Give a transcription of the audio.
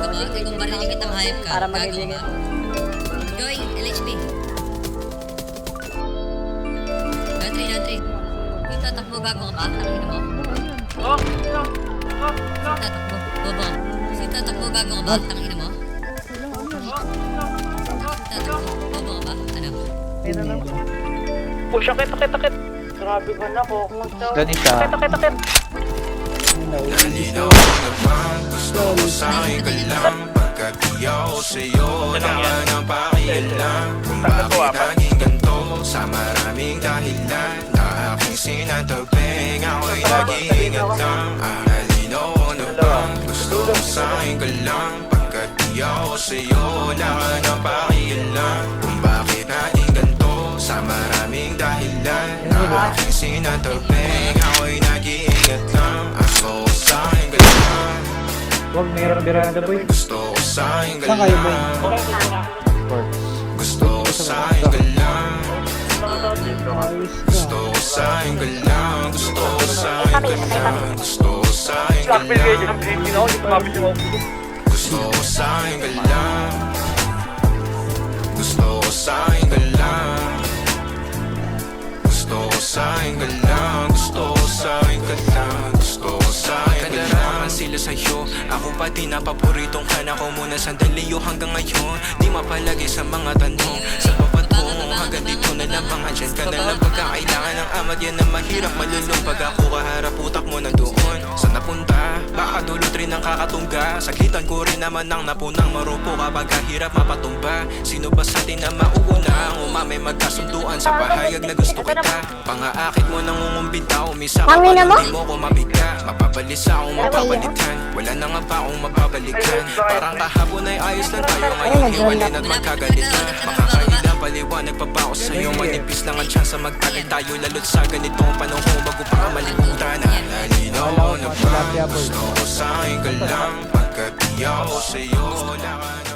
ka ba? Eh kung barilin kita mahayop ka. Para Gago magiging. ka. Going, LHP. Latry. Yung tatakbo, gago ka ba? Tangin mo. Tatakbo, bobo. Si tatakbo, gago ka ba? Tangin mo. Tatakbo, bobo ka ba? Ano? Push, akit. Grabe ka na ko. Ganita. Akit. Nalinaw naman, gusto mo sa'kin ka lang. Pagkat di ako sa'yo, wala ka nang pakialam. Kung bakit naging ganito, sa maraming dahilan na aking sinatagping, ako'y nag-iingat lang. Nalinaw naman, gusto mo sa'kin ka lang. Pagkat di ako sa'yo, wala ka nang pakialam. Kung bakit naging ganito, sa maraming dahilan na aking sinatagping, ako'y nag-iingat lang. Gusto ko sa'kin ka lang. Huwag mayroon Miranda boy. Gusto ko sa'kin ka Saan kayo boy? lang. Gusto ko sa'kin ka lang. Gusto ko sa'kin ka lang. Gusto ko sa'kin ka lang. Gusto ko sa'kin ka lang. Gusto ko sa'kin ka lang. Gusto ko sa'kin ka lang. Gusto ko sa'kin ka lang. Gusto ko sa'kin ka lang. Gusto ko sa'kin ka lang. Sila sa'yo, ako pati na paboritong ka na ko muna sandali yo hanggang ngayon. Di mapalagi sa mga tanong sa papat ko hanggang dito na lang mga dyan ka na lang pagkakailangan ng amat yan na mahirap malulong pag ako kaharap utak mo na doon. Saan napunta? Baka dulot rin ang kakatungga. Saglitan ko rin naman ang napunang marupo kapag kahirap mapatumba. Sino ba sa atin na mauuna ang umamay magkasunduan sa pahayag na gusto kita? Pangaakit mo nang umumbinta umisa ka pa hindi mo ko mabiga. Mapapalis akong mapapalitan. Wala na nga ba akong mapabalikan? Parang kahapon ay ayos lang tayo ngayon hiwalay at magkagalitan. Makakailang paliwanag pa ba ako sa'yo? Manipis lang ang tsansa magtagal tayo lalo't sa ganitong panahon bago pa ka malimutan. Nalinaw na ba? Gusto ko sa'kin ka lang. Pagkat di ako sa'yo, wala ka na